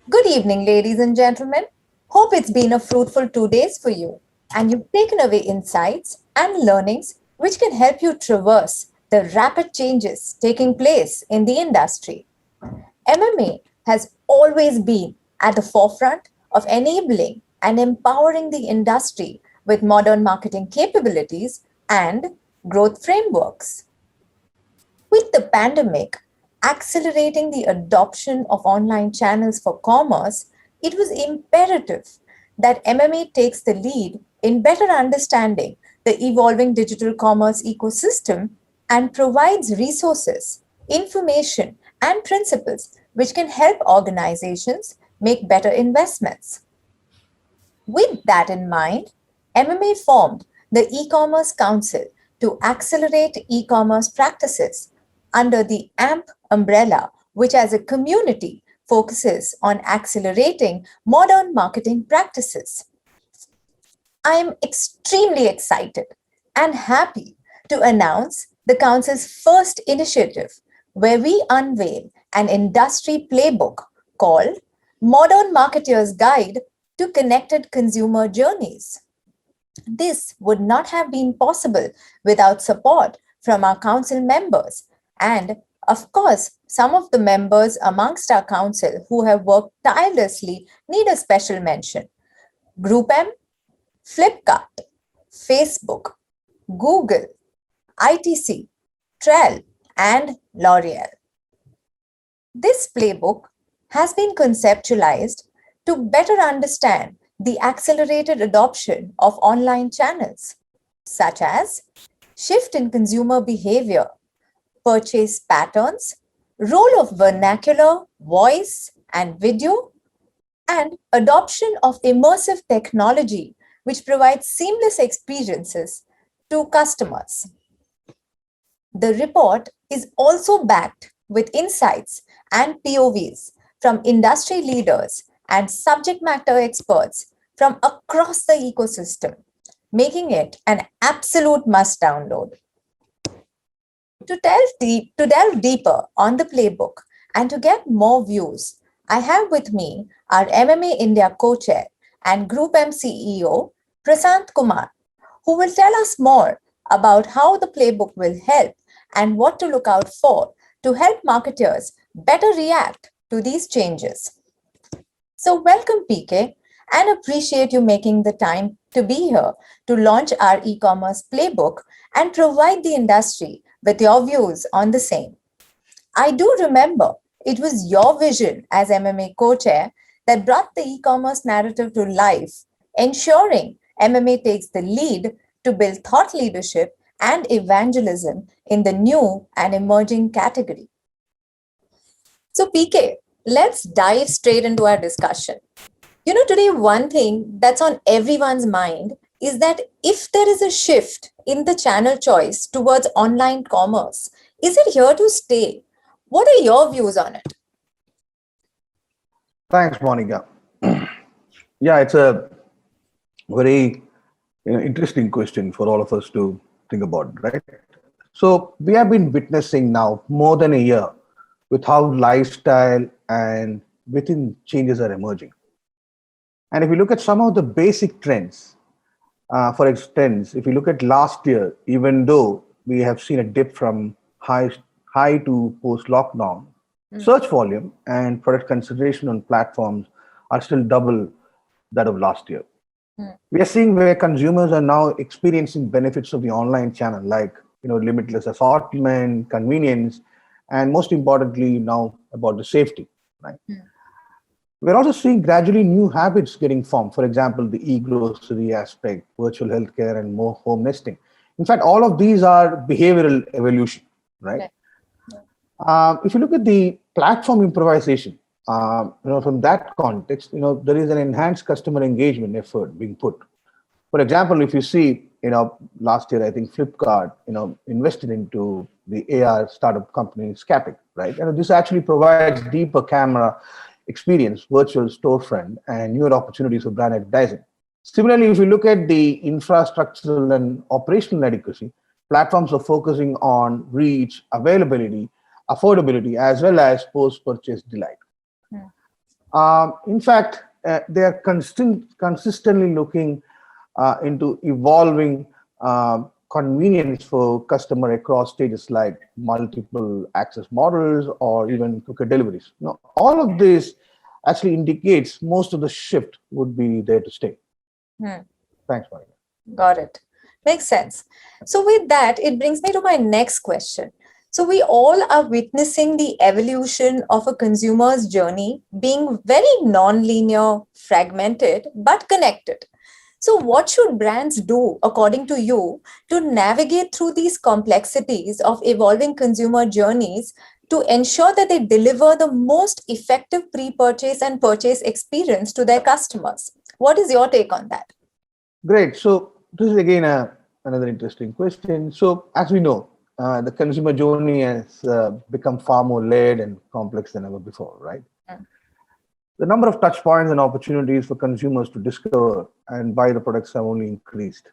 Good evening, ladies and gentlemen. Hope it's been a fruitful 2 days for you and you've taken away insights and learnings which can help you traverse the rapid changes taking place in the industry. MMA has always been at the forefront of enabling and empowering the industry with modern marketing capabilities and growth frameworks. With the pandemic accelerating the adoption of online channels for commerce, it was imperative that MMA takes the lead in better understanding the evolving digital commerce ecosystem and provides resources, information, and principles which can help organizations make better investments. With that in mind, MMA formed the E-commerce Council to accelerate e-commerce practices under the AMP umbrella, which as a community focuses on accelerating modern marketing practices. I am extremely excited and happy to announce the Council's first initiative where we unveil an industry playbook called Modern Marketeer's Guide to Connected Consumer Journeys. This would not have been possible without support from our council members. And of course, some of the members amongst our council who have worked tirelessly need a special mention. Group M, Flipkart, Facebook, Google, ITC, Trell, and L'Oreal. This playbook has been conceptualized to better understand the accelerated adoption of online channels, such as shift in consumer behavior, purchase patterns, role of vernacular, voice, and video, and adoption of immersive technology, which provides seamless experiences to customers. The report is also backed with insights and POVs from industry leaders and subject matter experts from across the ecosystem, making it an absolute must download. To delve deeper on the playbook and to get more views, I have with me our MMA India co-chair and Group M CEO, Prasant Kumar, who will tell us more about how the playbook will help and what to look out for to help marketers better react to these changes. So, welcome, PK, and appreciate you making the time to be here to launch our e commerce playbook and provide the industry with your views on the same. I do remember it was your vision as MMA co chair that brought the e commerce narrative to life, ensuring MMA takes the lead to build thought leadership and evangelism in the new and emerging category. So, PK, let's dive straight into our discussion. Today, one thing that's on everyone's mind is that if there is a shift in the channel choice towards online commerce, is it here to stay? What are your views on it? Thanks, Monica. Yeah, it's a very interesting question for all of us to think about, right? So we have been witnessing now more than a year with how lifestyle and within changes are emerging. And if you look at some of the basic trends, for instance, if you look at last year, even though we have seen a dip from high to post lockdown, search volume and product consideration on platforms are still double that of last year. We are seeing where consumers are now experiencing benefits of the online channel, like limitless assortment, convenience, and most importantly now about the safety, right? We're also seeing gradually new habits getting formed. For example, the e-grocery aspect, virtual healthcare, and more home nesting. In fact, all of these are behavioral evolution, right? If you look at the platform improvisation, from that context, there is an enhanced customer engagement effort being put. For example, if you see, last year, I think Flipkart, invested into the AR startup company Scapic, right? And this actually provides deeper camera experience, virtual storefront, and newer opportunities for brand advertising. Similarly, if you look at the infrastructural and operational adequacy, platforms are focusing on reach, availability, affordability, as well as post-purchase delight. In fact, they are consistently looking into evolving convenience for customer across stages like multiple access models or even quicker deliveries. Now, all of this actually indicates most of the shift would be there to stay. Hmm. Thanks, Maria. Got it. Makes sense. So, with that, it brings me to my next question. So, we all are witnessing the evolution of a consumer's journey being very non-linear, fragmented, but connected. So, what should brands do, according to you, to navigate through these complexities of evolving consumer journeys to ensure that they deliver the most effective pre purchase and purchase experience to their customers? What is your take on that? Great. So this is again another interesting question. So as we know, the consumer journey has become far more layered and complex than ever before, right? Mm. The number of touch points and opportunities for consumers to discover and buy the products have only increased.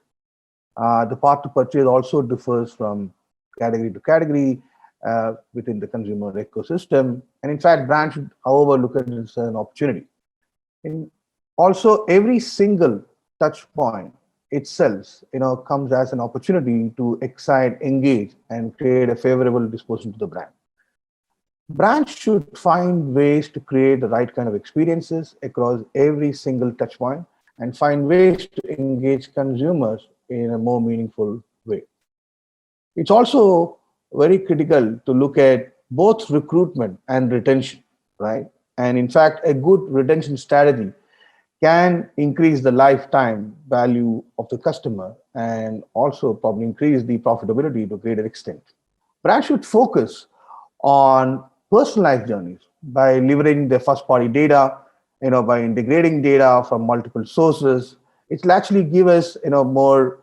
The path to purchase also differs from category to category within the consumer ecosystem. And in fact, brands should, however, look at it as an opportunity. In also, every single touch point itself, comes as an opportunity to excite, engage, and create a favorable disposition to the brand. Brands should find ways to create the right kind of experiences across every single touch point and find ways to engage consumers in a more meaningful way. It's also very critical to look at both recruitment and retention, right? And in fact, a good retention strategy can increase the lifetime value of the customer and also probably increase the profitability to a greater extent. Brands should focus on personalized journeys by leveraging their first party data, by integrating data from multiple sources. It will actually give us, more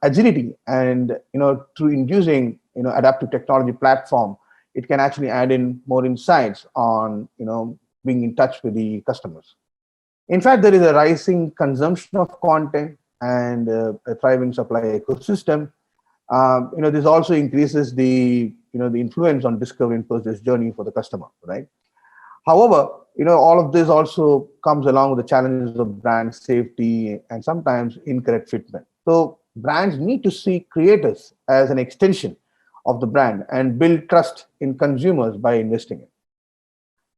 agility, and, through inducing, adaptive technology platform, it can actually add in more insights on, being in touch with the customers. In fact, there is a rising consumption of content and a thriving supply ecosystem. This also increases the influence on discovery and purchase journey for the customer, right? However, all of this also comes along with the challenges of brand safety and sometimes incorrect fitment. So brands need to see creators as an extension of the brand and build trust in consumers by investing in.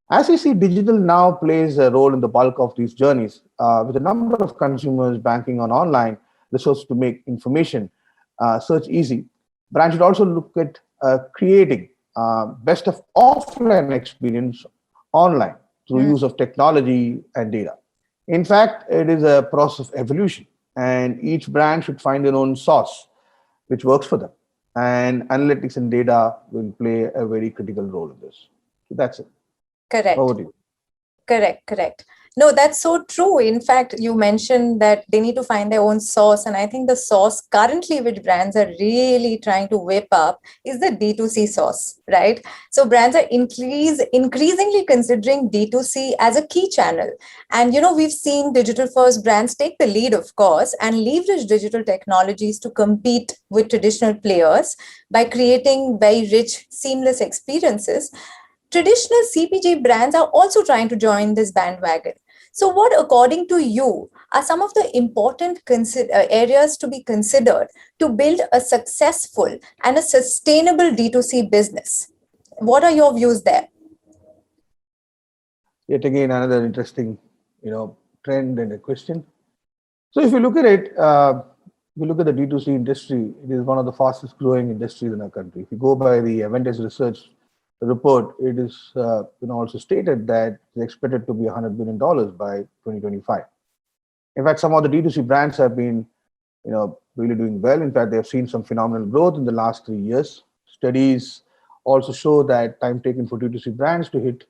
As we see, digital now plays a role in the bulk of these journeys, with a number of consumers banking on online resources to make information search easy. Brands should also look at creating best of offline experience online through Mm. use of technology and data. In fact, it is a process of evolution, and each brand should find their own sauce which works for them. And analytics and data will play a very critical role in this. So that's it. Over Correct. to you. Correct. No, that's so true. In fact, you mentioned that they need to find their own sauce. And I think the sauce currently which brands are really trying to whip up is the D2C sauce, right? So brands are increasingly considering D2C as a key channel. And, we've seen digital first brands take the lead, of course, and leverage digital technologies to compete with traditional players by creating very rich, seamless experiences. Traditional CPG brands are also trying to join this bandwagon. So, what, according to you, are some of the important areas to be considered to build a successful and a sustainable D2C business? What are your views there? Yet again, another interesting, trend and a question. So if you look at it, if you look at the D2C industry, it is one of the fastest growing industries in our country. If you go by the Aventis research report, it is also stated that it's expected to be $100 billion by 2025. In fact, some of the D2C brands have been, really doing well. In fact, they have seen some phenomenal growth in the last 3 years. Studies also show that time taken for D2C brands to hit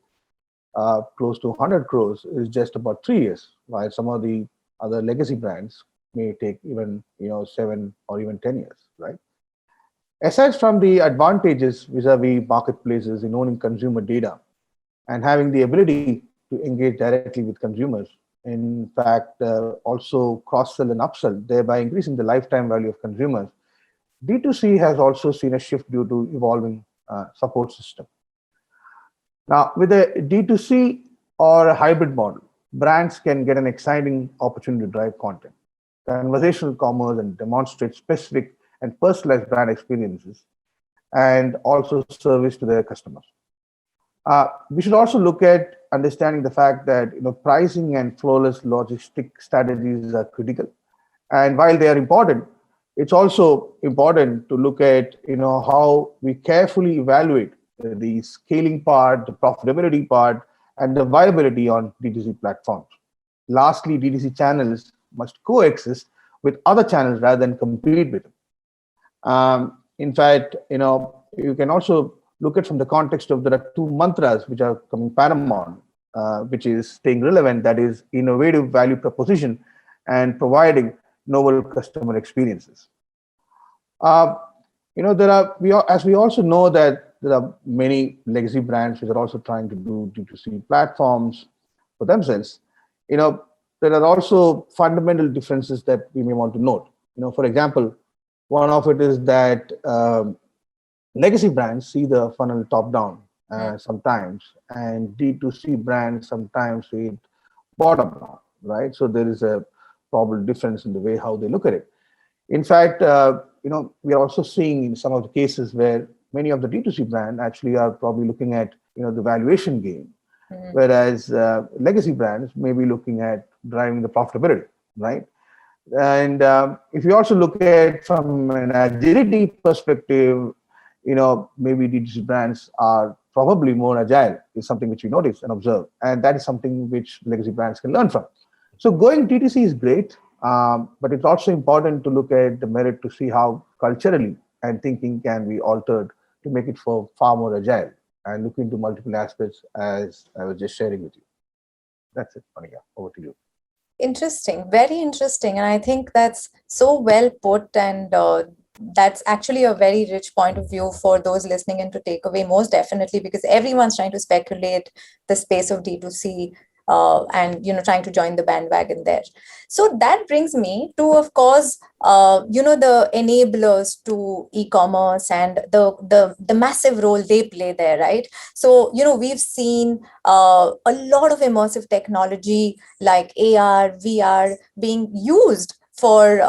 close to 100 crores is just about 3 years, while some of the other legacy brands may take even 7 or even 10 years, right? Aside from the advantages vis-a-vis marketplaces in owning consumer data and having the ability to engage directly with consumers, in fact, also cross-sell and upsell, thereby increasing the lifetime value of consumers, D2C has also seen a shift due to evolving support system. Now, with the D2C or a hybrid model, brands can get an exciting opportunity to drive content, conversational commerce, and demonstrate specific and personalized brand experiences, and also service to their customers. We should also look at understanding the fact that pricing and flawless logistic strategies are critical. And while they are important, it's also important to look at how we carefully evaluate the scaling part, the profitability part, and the viability on D2C platforms. Lastly, D2C channels must coexist with other channels rather than compete with them. In fact, you can also look at from the context of there are two mantras which are coming paramount, which is staying relevant, that is innovative value proposition, and providing novel customer experiences. There are as we also know that there are many legacy brands which are also trying to do D2C platforms for themselves. There are also fundamental differences that we may want to note. For example, one of it is that legacy brands see the funnel top down sometimes, and D2C brands sometimes see it bottom down, right? So there is a probable difference in the way how they look at it. In fact, we are also seeing in some of the cases where many of the D2C brands actually are probably looking at the valuation game, whereas legacy brands may be looking at driving the profitability, right? And if you also look at from an agility perspective, maybe D2C brands are probably more agile, is something which we notice and observe. And that is something which legacy brands can learn from. So going D2C is great, but it's also important to look at the merit to see how culturally and thinking can be altered to make it for far more agile and look into multiple aspects as I was just sharing with you. That's it, Monica. Over to you. Interesting, very interesting. And I think that's so well put. And that's actually a very rich point of view for those listening in to take away, most definitely, because everyone's trying to speculate the space of D2C and trying to join the bandwagon there. So that brings me to, of course, the enablers to e-commerce and the massive role they play there, right? So we've seen a lot of immersive technology like AR, VR being used for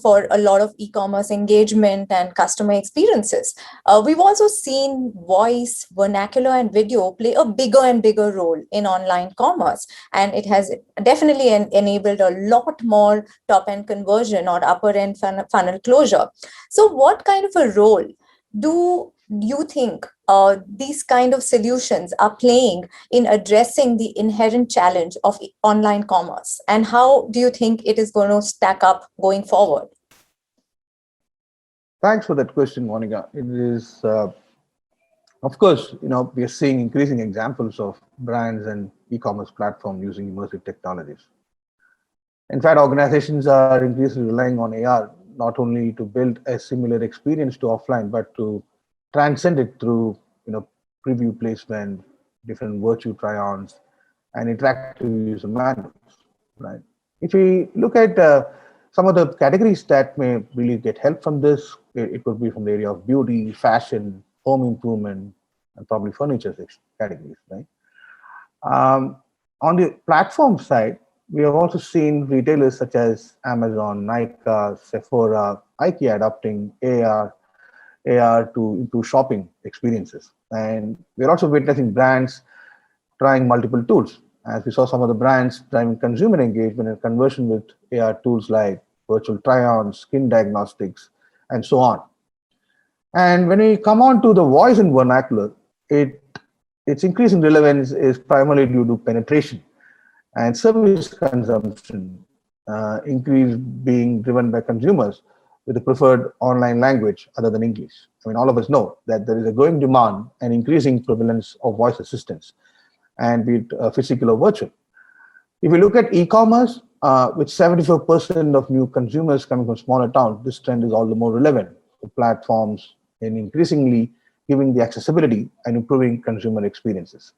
for a lot of e-commerce engagement and customer experiences. We've also seen voice, vernacular, and video play a bigger and bigger role in online commerce, and it has definitely enabled a lot more top-end conversion or upper-end funnel closure. So what kind of a role do you think these kind of solutions are playing in addressing the inherent challenge of online commerce? And how do you think it is going to stack up going forward? Thanks for that question, Monica. It is, of course, we are seeing increasing examples of brands and e-commerce platforms using immersive technologies. In fact, organizations are increasingly relying on AR not only to build a similar experience to offline, but to transcend it through preview placement, different virtual try-ons, and interactive user manuals. Right. If we look at some of the categories that may really get help from this, it could be from the area of beauty, fashion, home improvement, and probably furniture categories. Right. On the platform side, we have also seen retailers such as Amazon, Nike, Sephora, IKEA adopting AR to improve shopping experiences. And we're also witnessing brands trying multiple tools. As we saw some of the brands driving consumer engagement and conversion with AR tools like virtual try-ons, skin diagnostics, and so on. And when we come on to the voice and vernacular, its increasing relevance is primarily due to penetration and service consumption increase being driven by consumers with a preferred online language other than English. I mean, all of us know that there is a growing demand and increasing prevalence of voice assistants, and be it physical or virtual. If we look at e-commerce, with 74% of new consumers coming from smaller towns, this trend is all the more relevant for platforms in increasingly giving the accessibility and improving consumer experiences.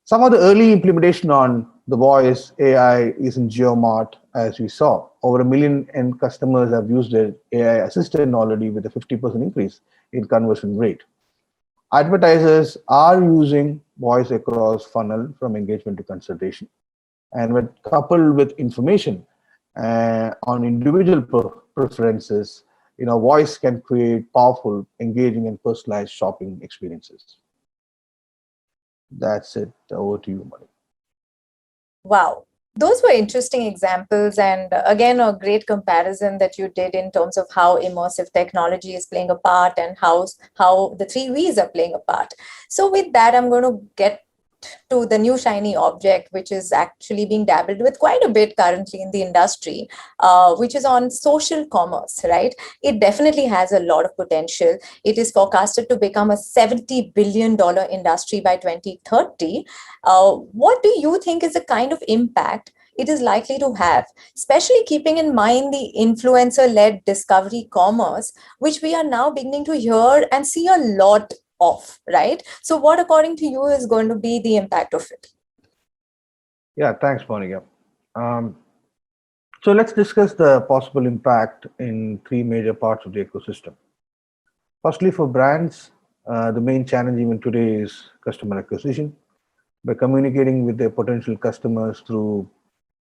Some of the early implementation on the voice AI is in GeoMart, as we saw. Over 1 million end customers have used their AI assistant already with a 50% increase in conversion rate. Advertisers are using voice across funnel from engagement to consultation. And when coupled with information on individual preferences, voice can create powerful, engaging, and personalized shopping experiences. That's it. Over to you, Mani. Wow. Those were interesting examples, and again, a great comparison that you did in terms of how immersive technology is playing a part and how the three V's are playing a part. So, with that, I'm going to get to the new shiny object, which is actually being dabbled with quite a bit currently in the industry, which is on social commerce, right? It definitely has a lot of potential. It is forecasted to become a $70 billion industry by 2030. What do you think is the kind of impact it is likely to have, especially keeping in mind the influencer led discovery commerce, which we are now beginning to hear and see a lot of, right? So, what, according to you, is going to be the impact of it? Yeah, thanks, Monica. Um, so let's discuss the possible impact in three major parts of the ecosystem. Firstly, for brands, the main challenge even today is customer acquisition. By communicating with their potential customers through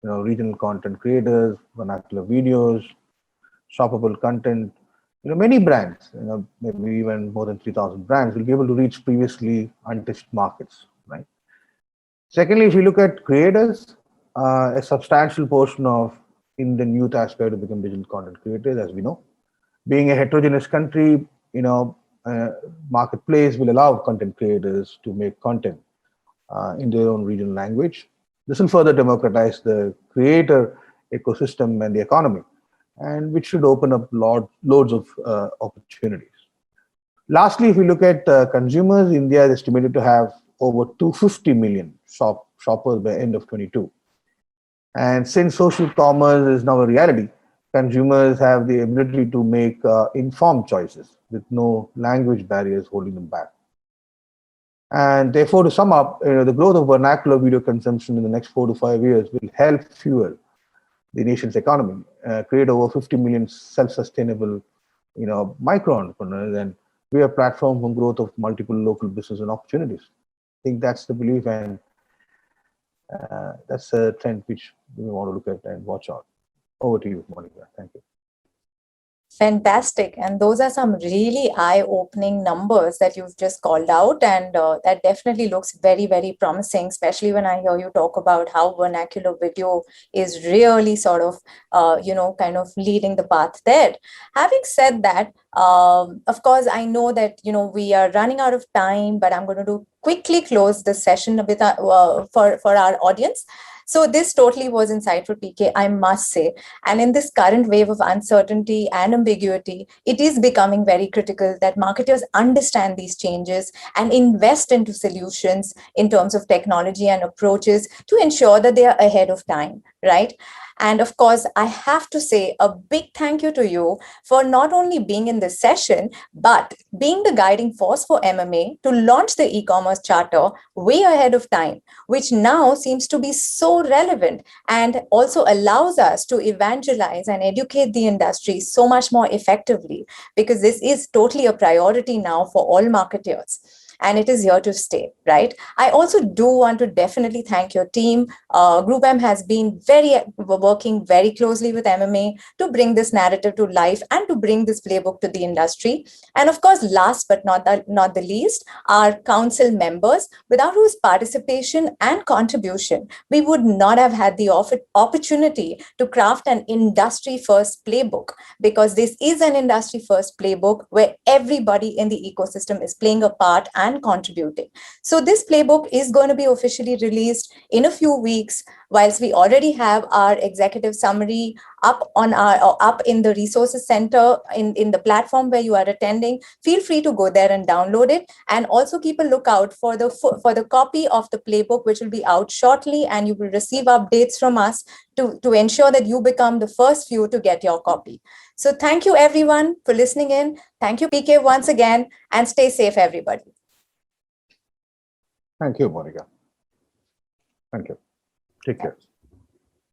regional content creators, vernacular videos, shoppable content, many brands, maybe even more than 3,000 brands will be able to reach previously untouched markets, right? Secondly, if you look at creators, a substantial portion of Indian youth aspire to become digital content creators, as we know. Being a heterogeneous country, marketplace will allow content creators to make content in their own regional language. This will further democratize the creator ecosystem and the economy, and which should open up loads of opportunities. Lastly, if we look at consumers, India is estimated to have over 250 million shoppers by end of 22. And since social commerce is now a reality, consumers have the ability to make informed choices with no language barriers holding them back. And therefore, to sum up, the growth of vernacular video consumption in the next 4 to 5 years will help fuel the nation's economy, create over 50 million self-sustainable, micro entrepreneurs, and be a platform for growth of multiple local business and opportunities. I think that's the belief, and that's a trend which we want to look at and watch out. Over to you, Monica. Thank you. Fantastic. And those are some really eye-opening numbers that you've just called out. And that definitely looks very, very promising, especially when I hear you talk about how vernacular video is really sort of, kind of leading the path there. Having said that, of course, I know that, we are running out of time, but I'm going to quickly close the session with for our audience. So this totally was insightful, PK, I must say. And in this current wave of uncertainty and ambiguity, it is becoming very critical that marketers understand these changes and invest into solutions in terms of technology and approaches to ensure that they are ahead of time, right? And of course, I have to say a big thank you to you for not only being in this session, but being the guiding force for MMA to launch the e-commerce charter way ahead of time, which now seems to be so relevant and also allows us to evangelize and educate the industry so much more effectively, because this is totally a priority now for all marketers. And it is here to stay, right? I also do want to definitely thank your team. Group M has been working very closely with MMA to bring this narrative to life and to bring this playbook to the industry. And of course, last but not the least, our council members, without whose participation and contribution, we would not have had the opportunity to craft an industry-first playbook, because this is an industry-first playbook where everybody in the ecosystem is playing a part and contributing. So this playbook is going to be officially released in a few weeks, whilst we already have our executive summary up in the resources center in the platform where you are attending. Feel free to go there and download it, and also keep a lookout for the copy of the playbook, which will be out shortly, and you will receive updates from us to ensure that you become the first few to get your copy. So thank you everyone for listening in. Thank you, PK, once again, and stay safe, everybody. Thank you, Monica. Thank you. Take care.